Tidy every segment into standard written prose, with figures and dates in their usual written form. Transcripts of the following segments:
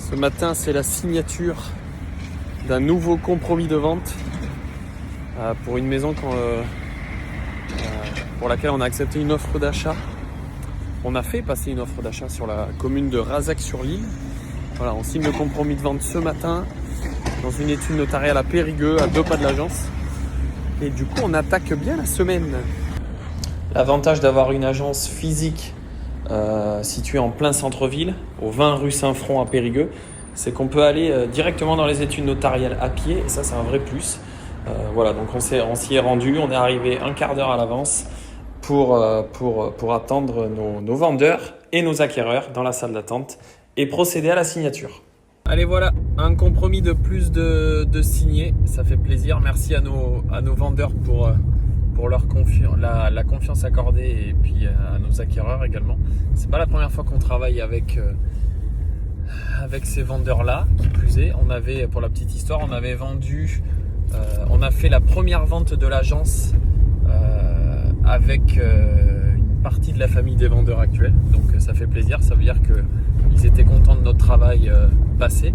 Ce matin, c'est la signature d'un nouveau compromis de vente pour une maison pour laquelle on a accepté une offre d'achat. On a fait passer une offre d'achat sur la commune de Razac-sur-l'Isle. Voilà, on signe le compromis de vente ce matin dans une étude notariale à Périgueux, à 2 pas de l'agence. Et du coup, on attaque bien la semaine. L'avantage d'avoir une agence physique située en plein centre-ville, au 20 rue Saint-Front à Périgueux, c'est qu'on peut aller directement dans les études notariales à pied, et ça c'est un vrai plus. Voilà, donc on s'y est rendu, on est arrivé un quart d'heure à l'avance pour attendre nos vendeurs et nos acquéreurs dans la salle d'attente et procéder à la signature. Allez, voilà, un compromis de plus de signé, ça fait plaisir. Merci à nos vendeurs pour la confiance accordée, et puis à nos acquéreurs également. C'est pas la première fois qu'on travaille avec ces vendeurs-là, qui plus est. Pour la petite histoire, on a fait la première vente de l'agence avec une partie de la famille des vendeurs actuels. Donc ça fait plaisir, ça veut dire qu'ils étaient contents de notre travail passé.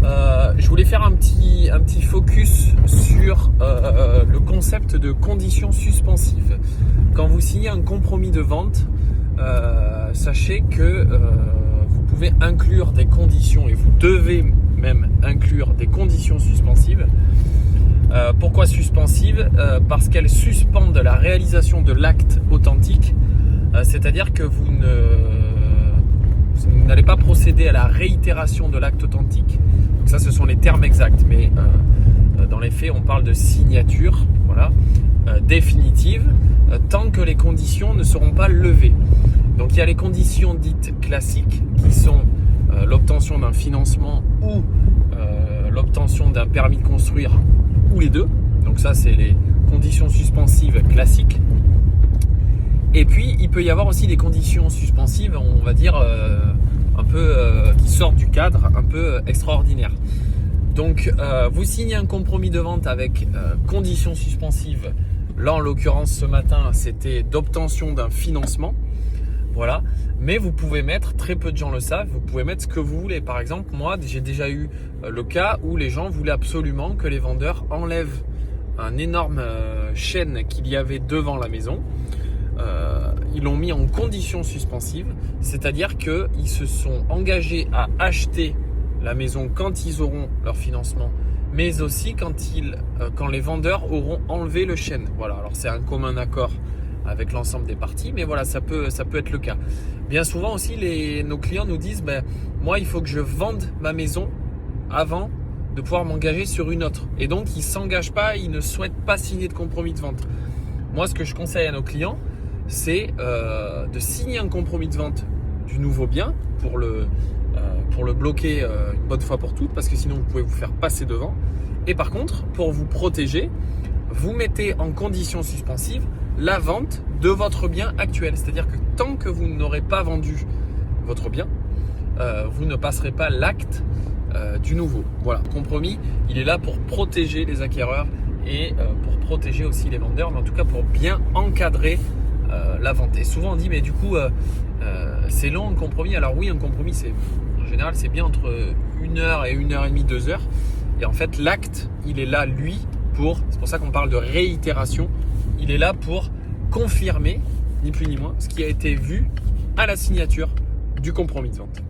Je voulais faire un petit focus sur le concept de conditions suspensives. Quand vous signez un compromis de vente, sachez que vous pouvez inclure des conditions, et vous devez même inclure des conditions suspensives. Pourquoi suspensives ? Parce qu'elles suspendent la réalisation de l'acte authentique, c'est-à-dire que vous n'allez pas procéder à la réitération de l'acte authentique. Donc ça, ce sont les termes exacts, mais dans les faits, on parle de signature, voilà, définitive, tant que les conditions ne seront pas levées. Donc il y a les conditions dites classiques, qui sont l'obtention d'un financement ou l'obtention d'un permis de construire, ou les deux. Donc ça, c'est les conditions suspensives classiques. Et puis, il peut y avoir aussi des conditions suspensives, on va dire, un peu qui sortent du cadre, un peu extraordinaires. Donc, vous signez un compromis de vente avec conditions suspensives. Là, en l'occurrence, ce matin, c'était d'obtention d'un financement. Voilà. Mais vous pouvez mettre, très peu de gens le savent, vous pouvez mettre ce que vous voulez. Par exemple, moi, j'ai déjà eu le cas où les gens voulaient absolument que les vendeurs enlèvent un énorme chêne qu'il y avait devant la maison. Ils l'ont mis en condition suspensive, c'est-à-dire qu'ils se sont engagés à acheter la maison quand ils auront leur financement, mais aussi quand les vendeurs auront enlevé le chêne. Voilà, alors c'est un commun accord avec l'ensemble des parties, mais voilà, ça peut être le cas. Bien souvent aussi, nos clients nous disent, moi il faut que je vende ma maison avant de pouvoir m'engager sur une autre. Et donc ils ne s'engagent pas, ils ne souhaitent pas signer de compromis de vente. Moi, ce que je conseille à nos clients, c'est de signer un compromis de vente du nouveau bien pour le bloquer une bonne fois pour toutes, parce que sinon vous pouvez vous faire passer devant. Et par contre, pour vous protéger, vous mettez en condition suspensive la vente de votre bien actuel. C'est-à-dire que tant que vous n'aurez pas vendu votre bien, vous ne passerez pas l'acte du nouveau. Voilà, compromis, il est là pour protéger les acquéreurs et pour protéger aussi les vendeurs, mais en tout cas pour bien encadrer la vente. Et souvent on dit, mais du coup c'est long un compromis. Alors oui, un compromis, en général c'est bien entre 1 heure et 1 heure et demie, 2 heures. Et en fait l'acte, il est là c'est pour ça qu'on parle de réitération, il est là pour confirmer, ni plus ni moins, ce qui a été vu à la signature du compromis de vente.